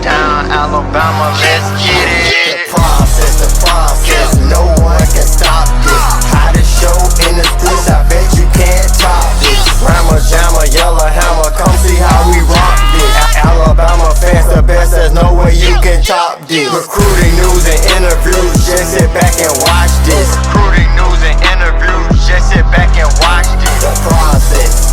Touchdown, Alabama, let's get it. The process, no one can stop this. Hottest show in the streets, I bet you can't top this. Rammer, jammer, yellow hammer, come see how we rock this. Alabama fans, the best, there's no way you can top this. Recruiting news and interviews, just sit back and watch this. Recruiting news and interviews, just sit back and watch this. The process.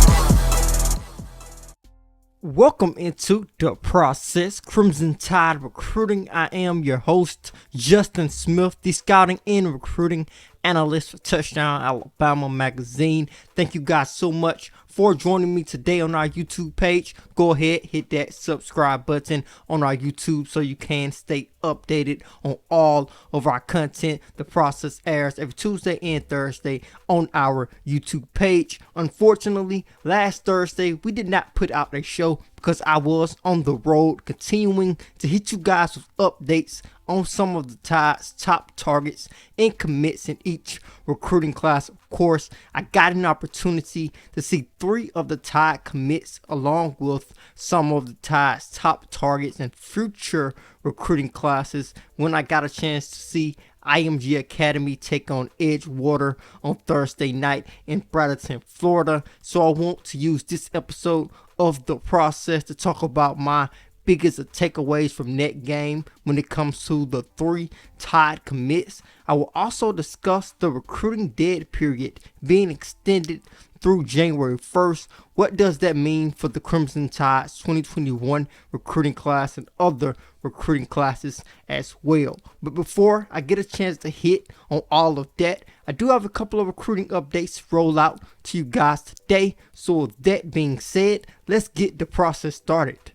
Welcome into The Process, Crimson Tide Recruiting. I am your host, Justin Smith, the scouting and recruiting analyst for Touchdown Alabama magazine. Thank you guys so much for joining me today on our YouTube page. Go ahead, hit that subscribe button on our YouTube so you can stay updated on all of our content. The Process airs every Tuesday and Thursday on our YouTube page. Unfortunately, last Thursday we did not put out a show because I was on the road, continuing to hit you guys with updates on some of the Tide's top targets and commits in each recruiting class. Of course, I got an opportunity to see 3 of the Tide commits along with some of the Tide's top targets and future recruiting classes when I got a chance to see IMG Academy take on Edgewater on Thursday night in Bradenton, Florida. So I want to use this episode of The Process to talk about my biggest takeaways from that game when it comes to the 3 Tide commits. I will also discuss the recruiting dead period being extended through January 1st. What does that mean for the Crimson Tide's 2021 recruiting class and other recruiting classes as well? But before I get a chance to hit on all of that, I do have a couple of recruiting updates to roll out to you guys today. So with that being said, let's get the process started.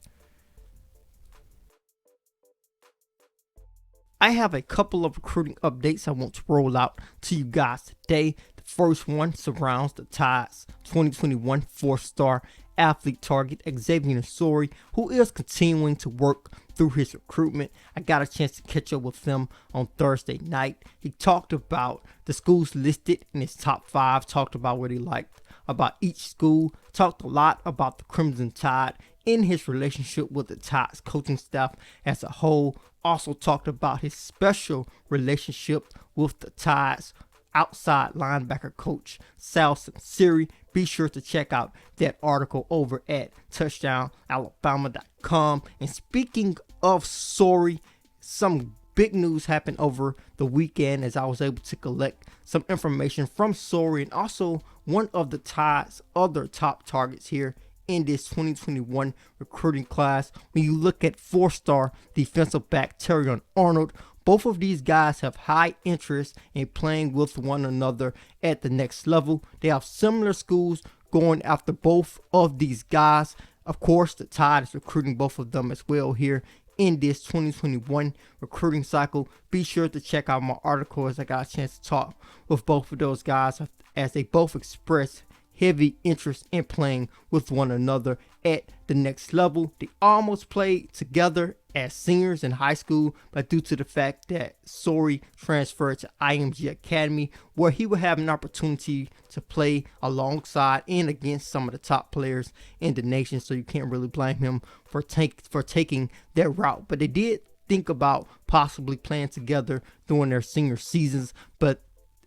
I have a couple of recruiting updates I want to roll out to you guys today. The first one surrounds the Tide's 2021 4-star athlete target, Xavier Sori, who is continuing to work through his recruitment. I got a chance to catch up with him on Thursday night. He talked about the schools listed in his top 5, talked about what he liked about each school, talked a lot about the Crimson Tide in his relationship with the Tide's coaching staff as a whole. Also talked about his special relationship with the Tide's outside linebacker coach, Sal Sinceri. Be sure to check out that article over at touchdowналabama.com. And speaking of Sori, some big news happened over the weekend as I was able to collect some information from Sori and also one of the Tide's other top targets here in this 2021 recruiting class. When you look at 4-star defensive back Terrion Arnold, both of these guys have high interest in playing with one another at the next level. They have similar schools going after both of these guys. Of course, the Tide is recruiting both of them as well here in this 2021 recruiting cycle. Be sure to check out my article as I got a chance to talk with both of those guys as they both express heavy interest in playing with one another at the next level. They almost played together as seniors in high school, but due to the fact that Sori transferred to IMG Academy, where he would have an opportunity to play alongside and against some of the top players in the nation, so you can't really blame him for taking that route. But they did think about possibly playing together during their senior seasons, but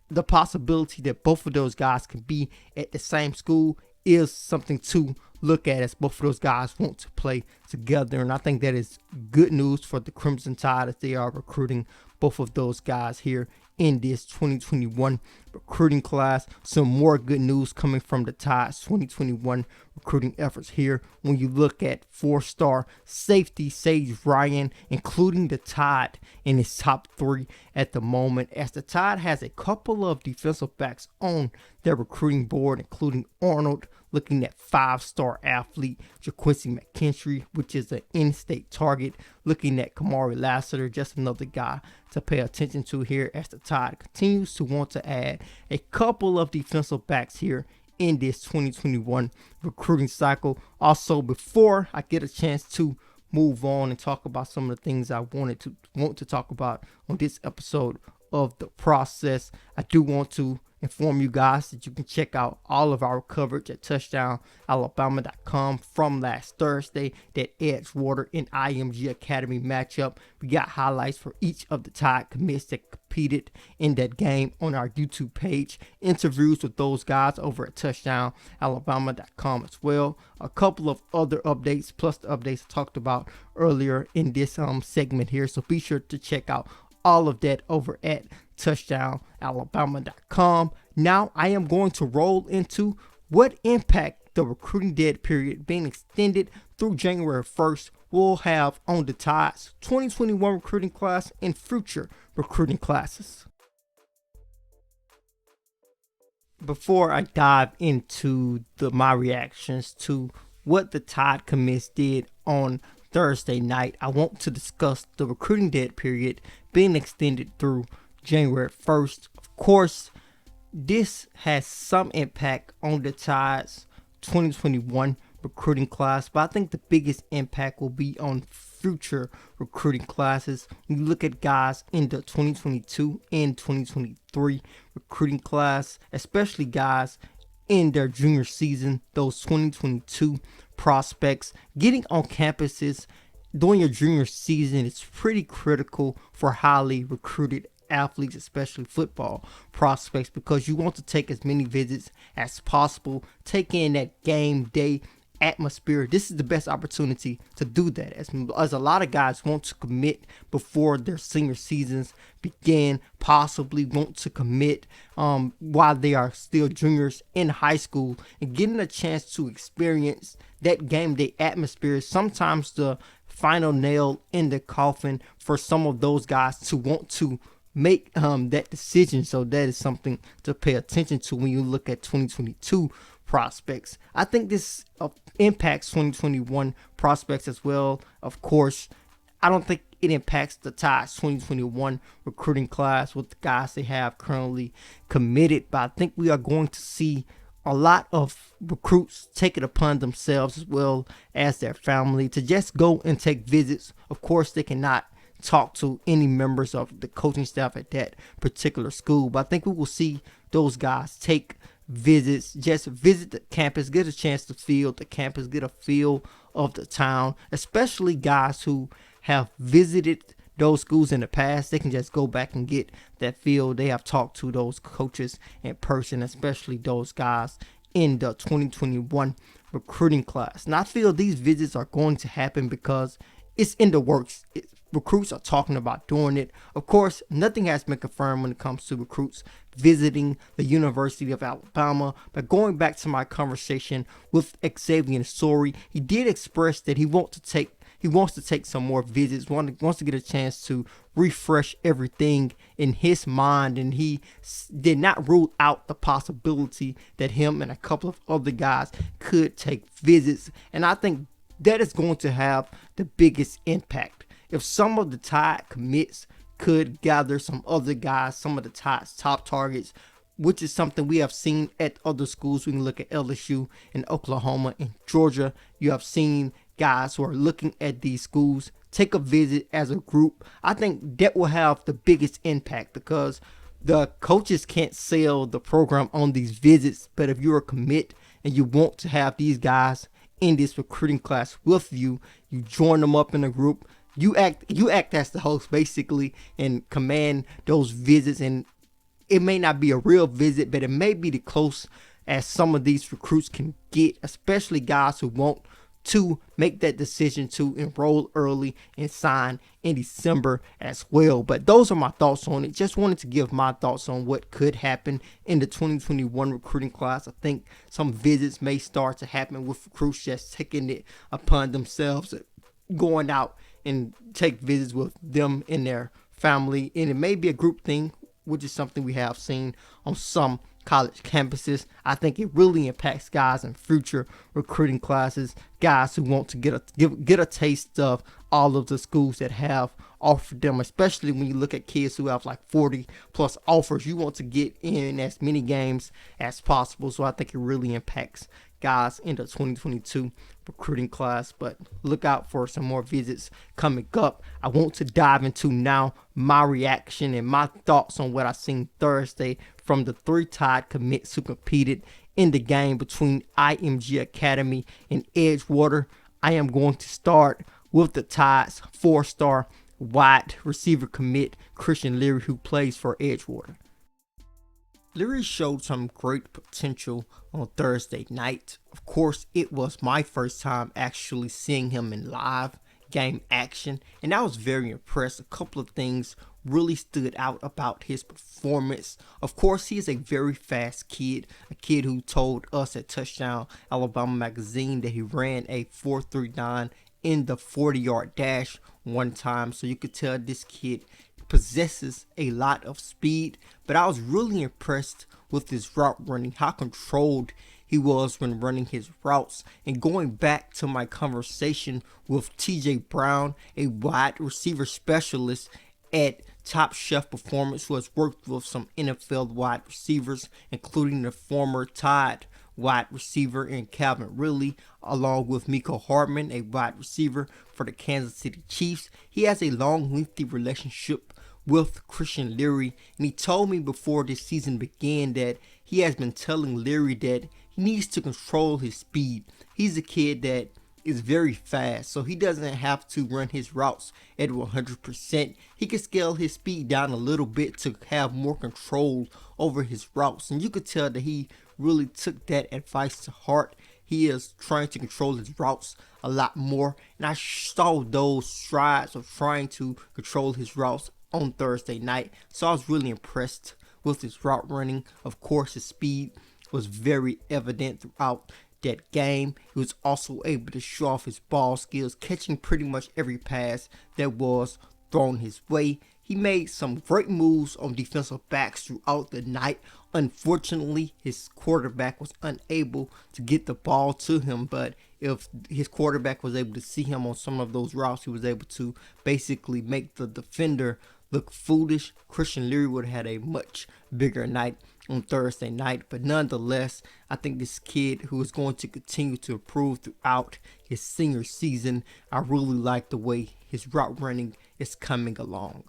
the possibility that both of those guys can be at the same school is something to look at, as both of those guys want to play together. And I think that is good news for the Crimson Tide as they are recruiting both of those guys here in this 2021 recruiting class. Some more good news coming from the Tide's 2021 recruiting efforts here. When you look at 4-star safety Sage Ryan, including the Tide in his top 3 at the moment, as the Tide has a couple of defensive backs on their recruiting board, including Arnold, looking at 5-star athlete JaQuincy McKinstry, which is an in-state target, looking at Kamari Lassiter, just another guy to pay attention to here as the Tide continues to want to add a couple of defensive backs here in this 2021 recruiting cycle. Also, before I get a chance to move on and talk about some of the things I want to talk about on this episode of the process. I do want to inform you guys that you can check out all of our coverage at touchdownalabama.com from last Thursday, that Edgewater and IMG Academy matchup. We got highlights for each of the Tide commits that competed in that game on our YouTube page, interviews with those guys over at touchdownalabama.com as well. A couple of other updates plus the updates I talked about earlier in this segment here, so be sure to check out all of that over at touchdownalabama.com. Now I am going to roll into what impact the recruiting dead period being extended through January 1st will have on the Tide's 2021 recruiting class and future recruiting classes. Before I dive into my reactions to what the Tide commits did on Thursday night, I want to discuss the recruiting dead period being extended through January 1st. Of course, this has some impact on the Tide's 2021 recruiting class, but I think the biggest impact will be on future recruiting classes. When you look at guys in the 2022 and 2023 recruiting class, especially guys in their junior season, those 2022 prospects getting on campuses during your junior season is pretty critical for highly recruited athletes, especially football prospects, because you want to take as many visits as possible, take in that game day atmosphere. This is the best opportunity to do that, as a lot of guys want to commit before their senior seasons begin, possibly want to commit while they are still juniors in high school, and getting a chance to experience that game day atmosphere is sometimes the final nail in the coffin for some of those guys to want to make that decision. So that is something to pay attention to when you look at 2022 prospects. I think this impacts 2021 prospects as well. Of course, I don't think it impacts the Tide's 2021 recruiting class with the guys they have currently committed, but I think we are going to see a lot of recruits take it upon themselves, as well as their family, to just go and take visits. Of course, they cannot talk to any members of the coaching staff at that particular school, but I think we will see those guys take visits, just visit the campus, get a chance to feel the campus, get a feel of the town, especially guys who have visited those schools in the past. They can just go back and get that feel. They have talked to those coaches in person, especially those guys in the 2021 recruiting class. And I feel these visits are going to happen because it's in the works. Recruits are talking about doing it. Of course, nothing has been confirmed when it comes to recruits visiting the University of Alabama. But going back to my conversation with Xavier Sorey, he did express that he wants to take some more visits, wants to get a chance to refresh everything in his mind, and he did not rule out the possibility that him and a couple of other guys could take visits. And I think that is going to have the biggest impact. If some of the Tide commits could gather some other guys, some of the Tide's top targets, which is something we have seen at other schools. We can look at LSU and Oklahoma and Georgia. You have seen guys who are looking at these schools take a visit as a group. I think that will have the biggest impact because the coaches can't sell the program on these visits. But if you're a commit and you want to have these guys in this recruiting class with you, you join them up in a group. You act as the host basically and command those visits, and it may not be a real visit, but it may be the close as some of these recruits can get, especially guys who want to make that decision to enroll early and sign in December as well. But those are my thoughts on it. Just wanted to give my thoughts on what could happen in the 2021 recruiting class. I think some visits may start to happen with recruits just taking it upon themselves, going out and take visits with them and their family. And it may be a group thing, which is something we have seen on some college campuses. I think it really impacts guys in future recruiting classes, guys who want to get a taste of all of the schools that have offered them, especially when you look at kids who have like 40 plus offers. You want to get in as many games as possible. So I think it really impacts guys in the 2022 recruiting class, but look out for some more visits coming up. I want to dive into now my reaction and my thoughts on what I seen Thursday from the 3 Tide commits who competed in the game between IMG Academy and Edgewater. I am going to start with the Tide's 4-star wide receiver commit Christian Leary, who plays for Edgewater. Leary showed some great potential on Thursday night. Of course, it was my first time actually seeing him in live game action, and I was very impressed. A couple of things really stood out about his performance. Of course, he is a very fast kid, a kid who told us at Touchdown Alabama magazine that he ran a 4.39 in the 40-yard dash one time, so you could tell this kid possesses a lot of speed. But I was really impressed with his route running, how controlled he was when running his routes. And going back to my conversation with TJ Brown, a wide receiver specialist at Top Chef Performance, who has worked with some NFL wide receivers, including the former Tide wide receiver in Calvin Ridley, along with Mecole Hardman, a wide receiver for the Kansas City Chiefs. He has a long, lengthy relationship with Christian Leary, and he told me before this season began that he has been telling Leary that he needs to control his speed. He's a kid that is very fast, so he doesn't have to run his routes at 100%. He can scale his speed down a little bit to have more control over his routes, and you could tell that he really took that advice to heart. He is trying to control his routes a lot more, and I saw those strides of trying to control his routes on Thursday night, so I was really impressed with his route running. Of course, his speed was very evident throughout that game. He was also able to show off his ball skills, catching pretty much every pass that was thrown his way. He made some great moves on defensive backs throughout the night. Unfortunately, his quarterback was unable to get the ball to him, but if his quarterback was able to see him on some of those routes, he was able to basically make the defender look foolish. Christian Leary would have had a much bigger night on Thursday night, but nonetheless, I think this kid who is going to continue to improve throughout his senior season. I really like the way his route running is coming along.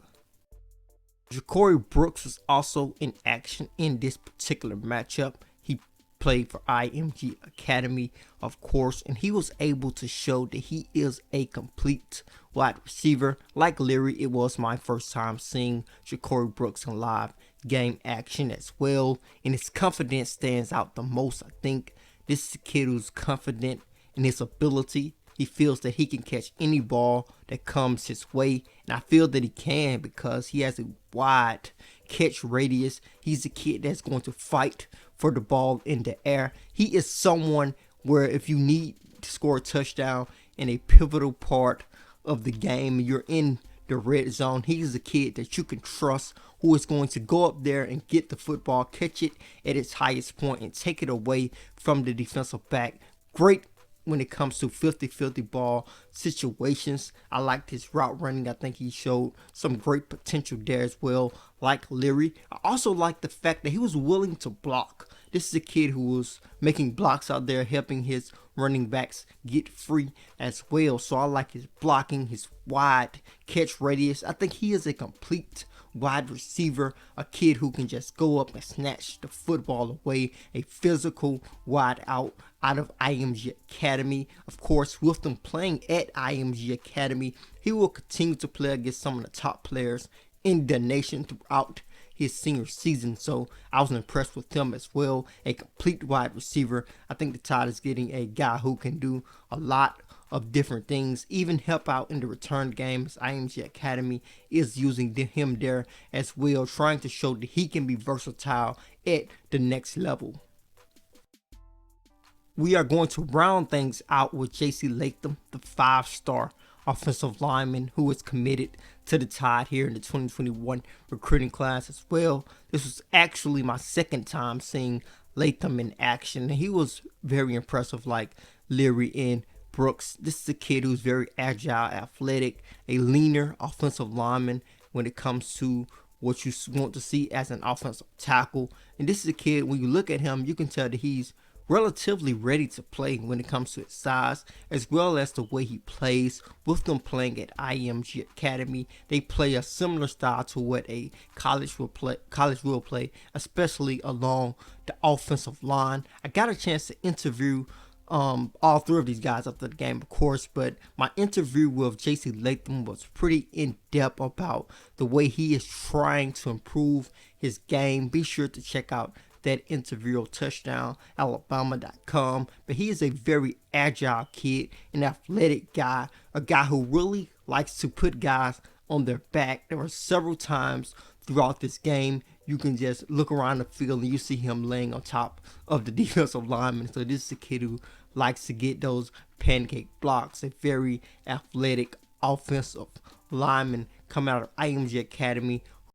Ja'Cory Brooks was also in action in this particular matchup. He played for IMG Academy, of course, and he was able to show that he is a complete wide receiver. Like Leary, it was my first time seeing Ja'Cory Brooks in live game action as well, and his confidence stands out the most. I think this is a kid who's confident in his ability. He feels that he can catch any ball that comes his way, and I feel that he can because he has a wide catch radius. He's a kid that's going to fight for the ball in the air. He is someone where if you need to score a touchdown in a pivotal part of the game, you're in the red zone, he's a kid that you can trust, who is going to go up there and get the football, catch it at its highest point, and take it away from the defensive back. Great when it comes to 50-50 ball situations. I liked his route running. I think he showed some great potential there as well, like Leary. I also like the fact that he was willing to block. This is a kid who was making blocks out there, helping his running backs get free as well. So I like his blocking, his wide catch radius. I think he is a complete wide receiver, a kid who can just go up and snatch the football away, a physical wide out of IMG Academy. Of course, with them playing at IMG Academy, he will continue to play against some of the top players in the nation throughout his senior season, so I was impressed with him as well. A complete wide receiver. I think the Tide is getting a guy who can do a lot of different things, even help out in the return game, as IMG Academy is using him there as well, trying to show that he can be versatile at the next level. We are going to round things out with JC Latham, the 5-star offensive lineman who is committed to the Tide here in the 2021 recruiting class as well. This was actually my second time seeing Latham in action. He was very impressive, like Leary and Brooks. This is a kid who's very agile, athletic, a leaner offensive lineman when it comes to what you want to see as an offensive tackle. And this is a kid, when you look at him, you can tell that he's relatively ready to play when it comes to his size, as well as the way he plays. With them playing at IMG Academy, they play a similar style to what a college will play, especially along the offensive line. I got a chance to interview all three of these guys after the game, of course, but my interview with JC Latham was pretty in-depth about the way he is trying to improve his game. Be sure to check out that interview on touchdownalabama.com. But he is a very agile kid, an athletic guy, a guy who really likes to put guys on their back. There were several times throughout this game you can just look around the field and you see him laying on top of the defensive lineman. So this is a kid who likes to get those pancake blocks. A very athletic offensive lineman coming out of IMG Academy.